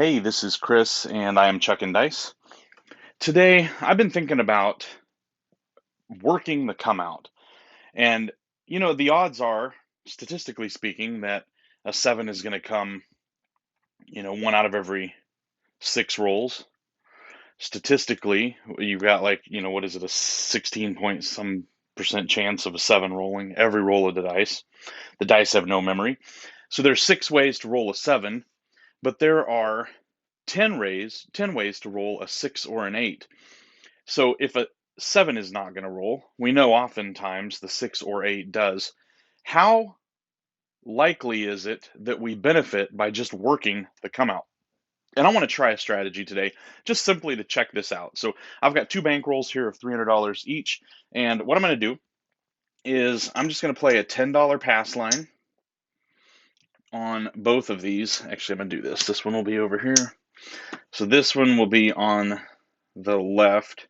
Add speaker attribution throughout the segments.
Speaker 1: Hey, this is Chris, and I am chucking dice. Today, I've been thinking about working the come out. And, the odds are, statistically speaking, that a seven is going to come, one out of every six rolls. Statistically, you've got like, what is it, a 16 point some percent chance of a seven rolling every roll of the dice. The dice have no memory. So there's six ways to roll a seven, but there are 10 ways to roll a six or an eight. So if a seven is not going to roll, we know oftentimes the six or eight does. How likely is it that we benefit by just working the come out? And I want to try a strategy today, just simply to check this out. So I've got two bank rolls here of $300 each. And what I'm going to do is I'm just going to play a $10 pass line on both of these. Actually, I'm going to do this. This one will be over here. So this one will be on the left.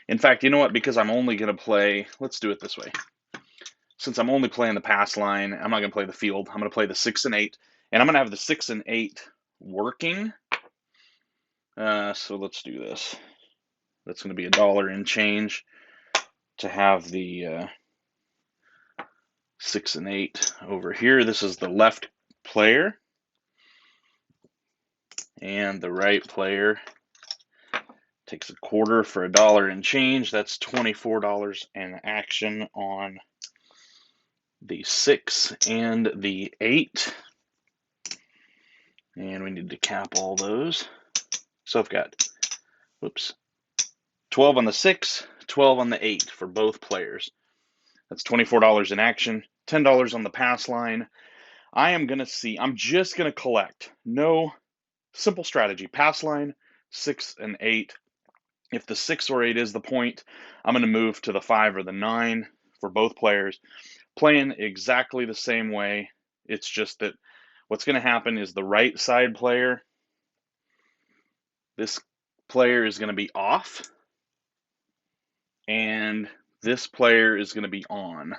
Speaker 1: In fact, you know what? Because I'm only going to play, let's do it this way. Since I'm only playing the pass line, I'm not going to play the field. I'm going to play the 6 and 8, and I'm going to have the 6 and 8 working. So let's do this. That's going to be $1 and change to have the 6 and 8 over here. This is the left player, and the right player takes a quarter for $1 and change. That's $24 in action on the 6 and the 8. And we need to cap all those. So I've got, 12 on the 6, 12 on the 8 for both players. That's $24 in action, $10 on the pass line. I'm just going to collect. No simple strategy. Pass line, 6 and 8. If the 6 or 8 is the point, I'm going to move to the 5 or the 9 for both players. Playing exactly the same way. It's just that what's going to happen is the right side player, this player is going to be off, and this player is going to be on.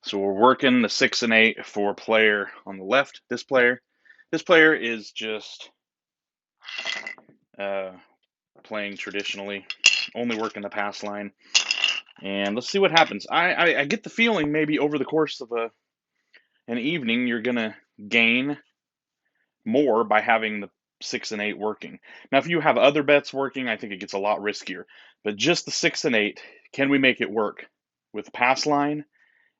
Speaker 1: So we're working the 6 and 8 for player on the left. This player is just playing traditionally, only working the pass line. And let's see what happens. I get the feeling maybe over the course of an evening, you're going to gain more by having the 6 and 8 working. Now, if you have other bets working, I think it gets a lot riskier. But just the 6 and 8, can we make it work with pass line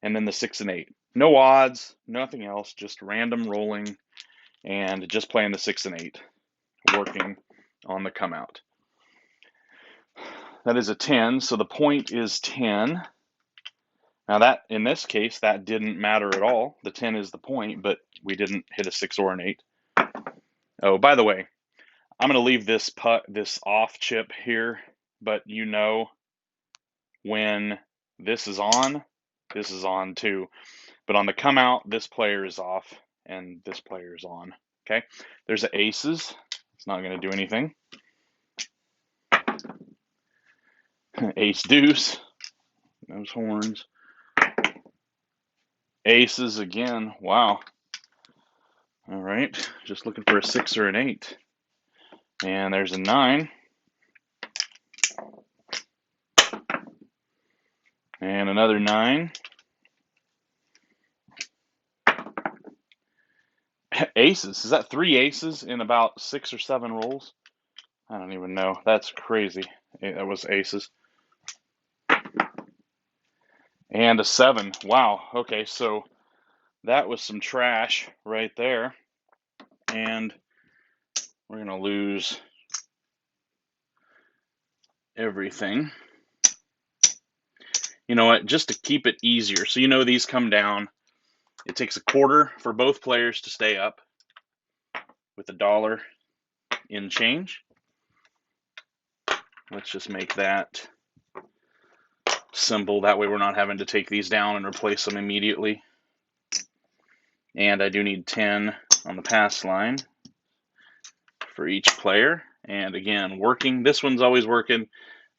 Speaker 1: and then the 6 and 8? No odds, nothing else, just random rolling and just playing the 6 and 8, working on the come out. That is a 10, so the point is 10. Now that, in this case, that didn't matter at all. The 10 is the point, but we didn't hit a 6 or an 8. Oh, by the way, I'm going to leave this off chip here, but when this is on too. But on the come out, this player is off and this player is on. Okay, there's the aces. It's not going to do anything. Ace deuce, those horns. Aces again. Wow. All right, just looking for a 6 or an 8. And there's a 9. And another 9. Aces. Is that 3 aces in about 6 or 7 rolls? I don't even know. That's crazy. That was aces. And a 7. Wow. Okay, so that was some trash right there. And we're going to lose everything. You know what? Just to keep it easier. So these come down. It takes a quarter for both players to stay up with $1 in change. Let's just make that simple. That way we're not having to take these down and replace them immediately. And I do need 10 on the pass line for each player. And again, working. This one's always working.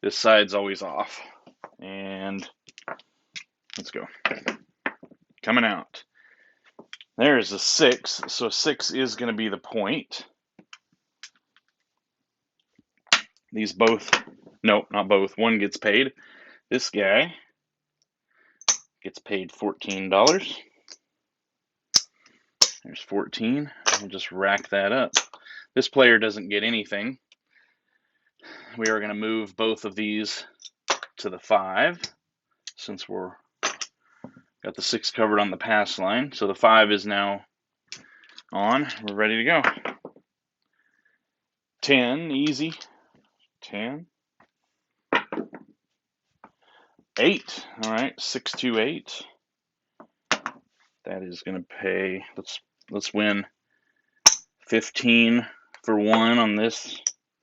Speaker 1: This side's always off. And let's go. Coming out. There's a 6. So 6 is going to be the point. These both, no, not both. One gets paid. This guy gets paid $14. There's 14. We'll just rack that up. This player doesn't get anything. We are going to move both of these to the 5 since we're got the 6 covered on the pass line. So the 5 is now on. We're ready to go. 10, easy. 10. 8. All right, 6, 2, 8. That is going to pay. Let's win 15 for 1 on this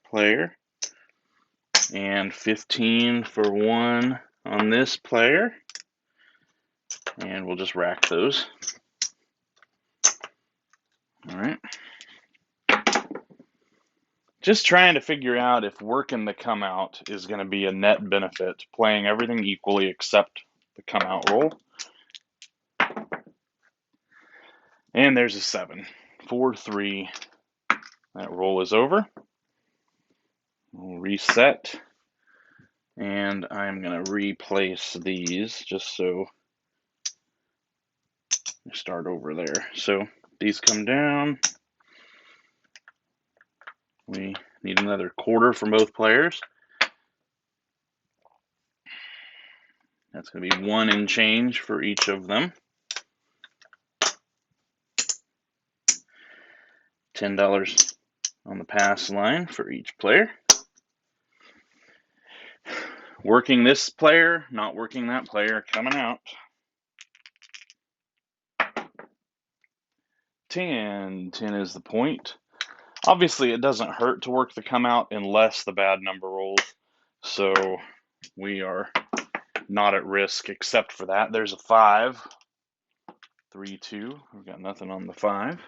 Speaker 1: player, and 15 for 1 on this player, and we'll just rack those. All right. Just trying to figure out if working the come out is going to be a net benefit, playing everything equally except the come out roll. And there's a 7. 4, 3. That roll is over. We'll reset. And I'm going to replace these just so we start over there. So these come down. We need another quarter from both players. That's going to be 1 and change for each of them. $10 on the pass line for each player. Working this player, not working that player, coming out. 10. 10 is the point. Obviously, it doesn't hurt to work the come out unless the bad number rolls. So we are not at risk except for that. There's a 5. 3, 2. We've got nothing on the 5.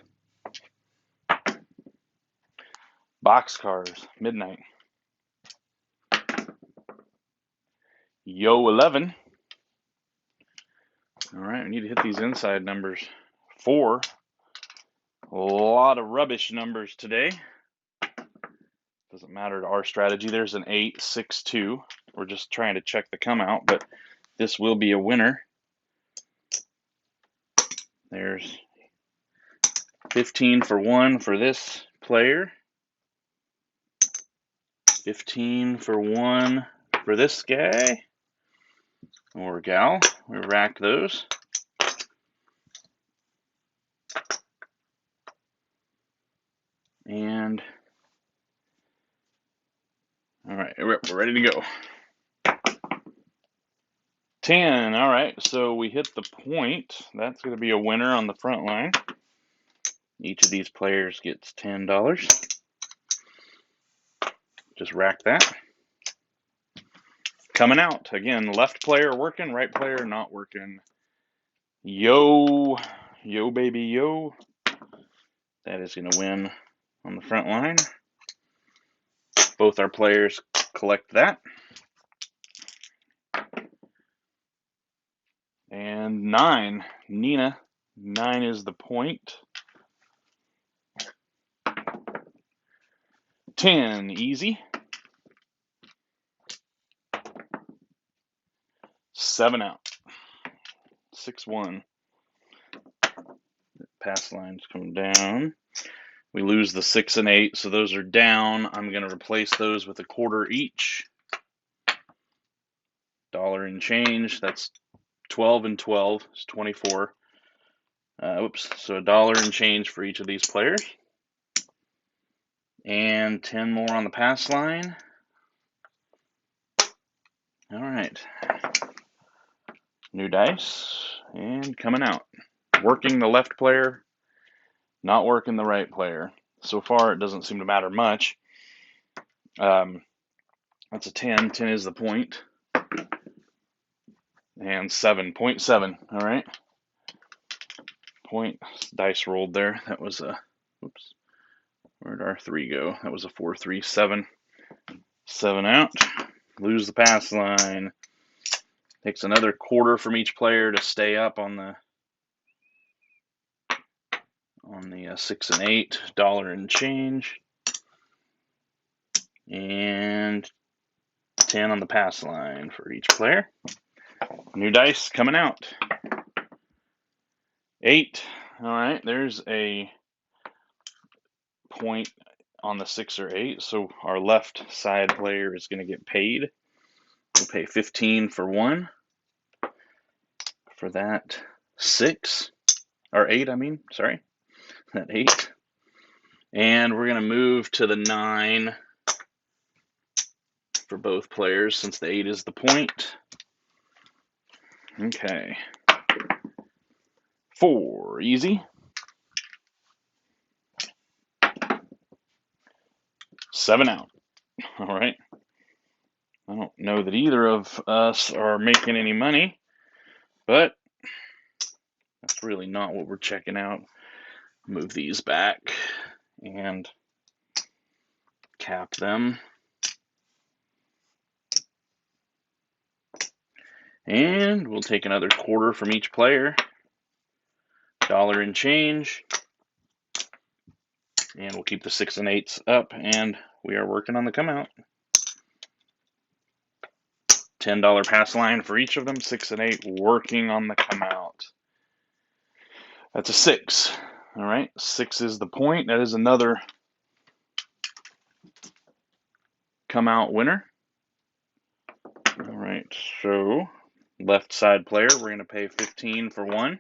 Speaker 1: Boxcars, midnight. Yo 11. All right, we need to hit these inside numbers. 4. A lot of rubbish numbers today. Doesn't matter to our strategy. There's an 8, 6, 2. We're just trying to check the come out, but this will be a winner. There's 15 for 1 for this player. 15 for 1 for this guy or gal. We rack those. And all right, we're ready to go. 10. All right, so we hit the point. That's going to be a winner on the front line. Each of these players gets $10. Just rack that. Coming out. Again, left player working, right player not working. Yo, yo, baby, yo. That is going to win on the front line. Both our players collect that. And 9. Nina. 9 is the point. 10. Easy. 7 out. 6, 1. Pass lines come down. We lose the 6 and 8, so those are down. I'm going to replace those with a quarter each. $1 and change. That's 12 and 12. It's 24. Oops. So $1 and change for each of these players. And 10 more on the pass line. All right. New dice. And coming out. Working the left player, not working the right player. So far, it doesn't seem to matter much. That's a 10. 10 is the point. And 7. 0.7. All right. Point. Dice rolled there. That was a, oops. Where'd our 3 go? That was a 4, 3, 7. 7 out. Lose the pass line. Takes another quarter from each player to stay up on the 6 and 8. $1 and change. And 10 on the pass line for each player. New dice coming out. 8. All right, there's a point on the 6 or 8, so our left side player is going to get paid. We'll pay 15 for 1. For that 6, or 8, I mean, sorry, that 8. And we're going to move to the 9 for both players since the 8 is the point. Okay. 4, easy. 7 out. All right. I don't know that either of us are making any money, but that's really not what we're checking out. Move these back and cap them. And we'll take another quarter from each player. Dollar and change. And we'll keep the 6 and 8s up, and we are working on the come out. $10 pass line for each of them, 6 and 8 working on the come out. That's a 6. All right, 6 is the point. That is another come out winner. All right, so left side player, we're going to pay 15 for 1.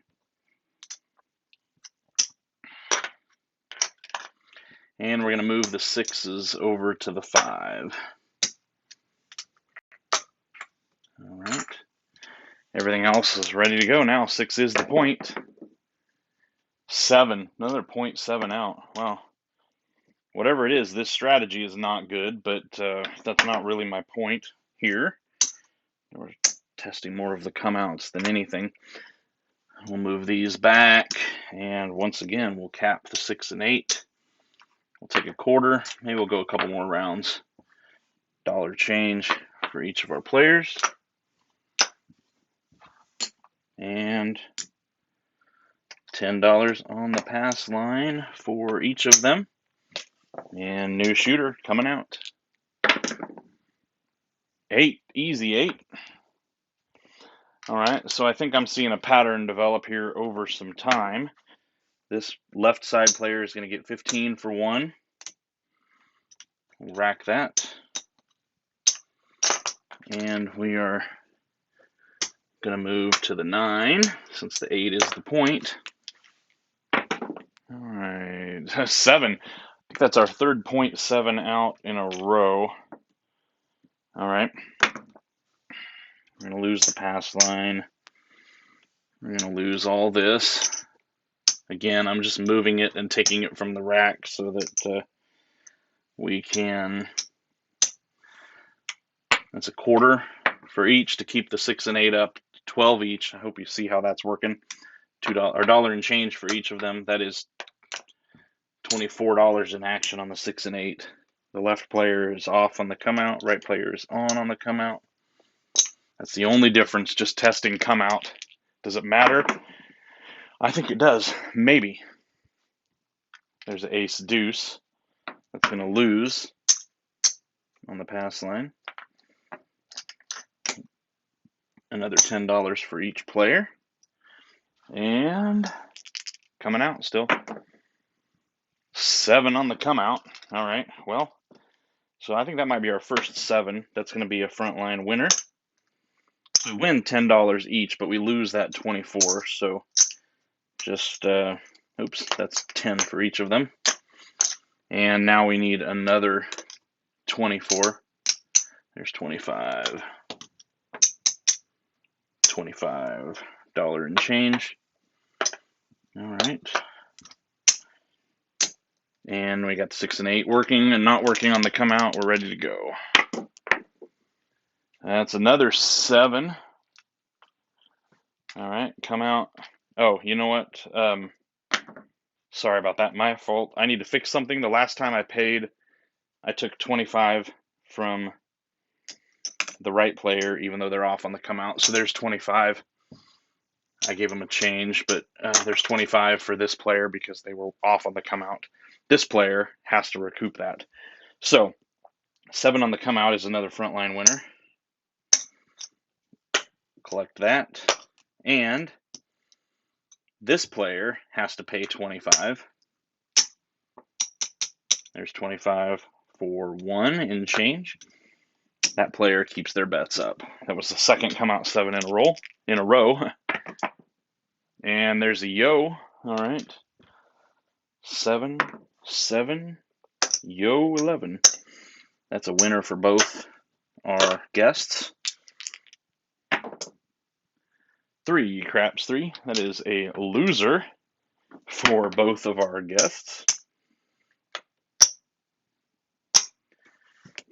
Speaker 1: And we're going to move the 6s over to the 5. All right. Everything else is ready to go now. 6 is the point. 7, another 0.7 out. Wow. Whatever it is, this strategy is not good, but that's not really my point here. We're testing more of the come outs than anything. We'll move these back, and once again, we'll cap the 6 and 8. We'll take a quarter. Maybe we'll go a couple more rounds. Dollar change for each of our players. And $10 on the pass line for each of them. And new shooter coming out. 8, easy 8. All right, so I think I'm seeing a pattern develop here over some time. This left side player is going to get 15 for 1. We'll rack that. And we are going to move to the 9 since the 8 is the point. All right, 7. I think that's our third 0.7 out in a row. All right. We're going to lose the pass line. We're going to lose all this. Again, I'm just moving it and taking it from the rack so that we can, that's a quarter for each to keep the 6 and 8 up, 12 each. I hope you see how that's working. $2 or dollar and change for each of them. That is $24 in action on the 6 and 8. The left player is off on the come out, right player is on the come out. That's the only difference, just testing come out. Does it matter? I think it does, maybe. There's an ace deuce that's going to lose on the pass line. Another $10 for each player. And coming out still. 7 on the come out. All right, well, so I think that might be our first 7. That's going to be a frontline winner. We win $10 each, but we lose that 24. So just, oops, that's 10 for each of them. And now we need another 24. There's 25. $25 and change. All right. And we got the 6 and 8 working and not working on the come out. We're ready to go. That's another 7. All right, come out. Oh, you know what? Sorry about that. My fault. I need to fix something. The last time I paid, I took 25 from the right player, even though they're off on the come out. So there's 25. I gave them a change, but there's 25 for this player because they were off on the come out. This player has to recoup that. So 7 on the come out is another frontline winner. Collect that. And this player has to pay 25. There's 25 for 1 in change. That player keeps their bets up. That was the second come out 7 in a row. And there's a yo. All right. 7, 7, yo 11. That's a winner for both our guests. 3 craps 3. That is a loser for both of our guests.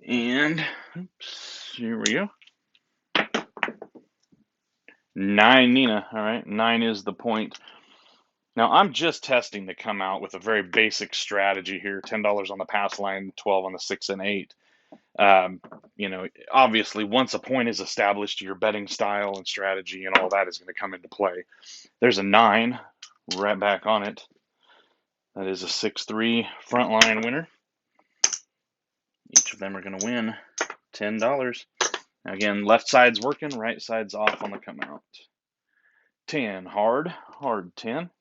Speaker 1: And oops, here we go. 9 Nina. All right, 9 is the point. Now I'm just testing to come out with a very basic strategy here. $10 on the pass line, 12 on the 6 and 8. You know, obviously once a point is established, your betting style and strategy and all that is going to come into play. There's a 9 right back on it. That is a 6-3 frontline winner. Each of them are going to win $10. Now again, left side's working, right side's off on the come out. 10 hard 10.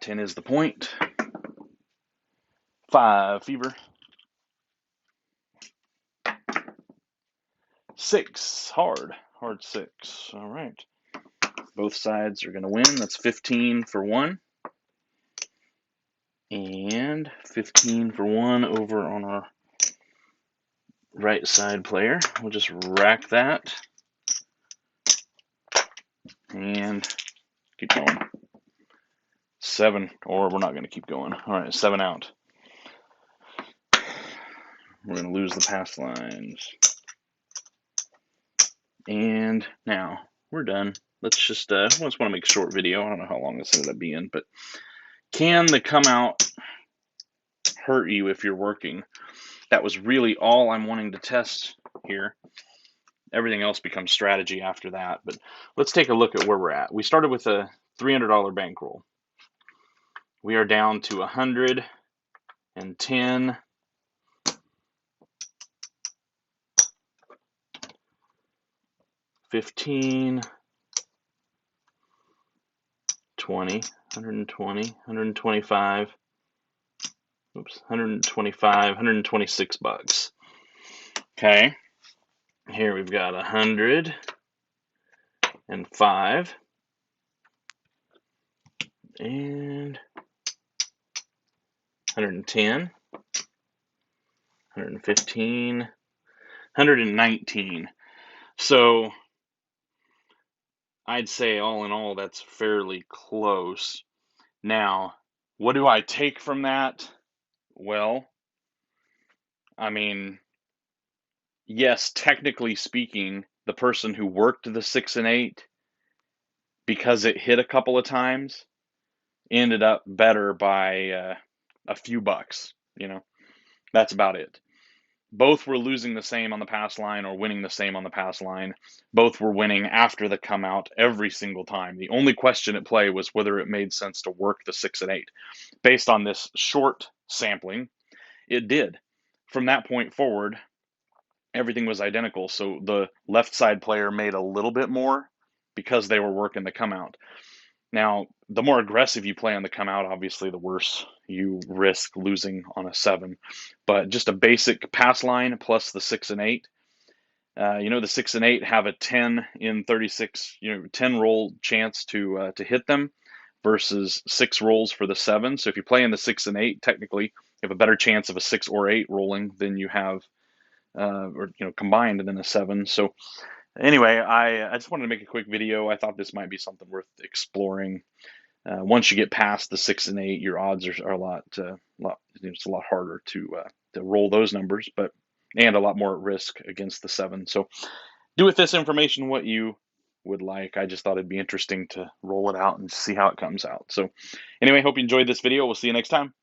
Speaker 1: 10 is the point. 5 fever. 6 hard 6. All right. Both sides are going to win. That's 15 for 1. And 15 for 1 over on our right side player. We'll just rack that. And keep going. 7, or we're not going to keep going. All right, 7 out. We're going to lose the pass lines. And now we're done. Let's just, I just want to make a short video. I don't know how long this ended up being, but can the come out hurt you if you're working? That was really all I'm wanting to test here. Everything else becomes strategy after that. But let's take a look at where we're at. We started with a $300 bankroll. We are down to 110. 15, 20, 120, 125, oops, 125, 126 bucks. Okay, here we've got 105 and 110, 115, 119. So I'd say all in all, that's fairly close. Now, what do I take from that? Well, I mean, yes, technically speaking, the person who worked the 6 and 8, because it hit a couple of times, ended up better by a few bucks. You know, that's about it. Both were losing the same on the pass line or winning the same on the pass line. Both were winning after the come out every single time. The only question at play was whether it made sense to work the 6 and 8. Based on this short sampling, it did. From that point forward, everything was identical. So the left side player made a little bit more because they were working the come out. Now, the more aggressive you play on the come out, obviously, the worse you risk losing on a 7. But just a basic pass line plus the 6 and 8. You know, the 6 and 8 have a 10 in 36, 10 roll chance to hit them versus 6 rolls for the 7. So if you play in the 6 and 8, technically, you have a better chance of a 6 or 8 rolling than you have, combined than a 7. So anyway, I just wanted to make a quick video. I thought this might be something worth exploring. Once you get past the 6 and 8, your odds are a lot. It's a lot harder to roll those numbers, and a lot more at risk against the 7. So do with this information what you would like. I just thought it'd be interesting to roll it out and see how it comes out. So anyway, hope you enjoyed this video. We'll see you next time.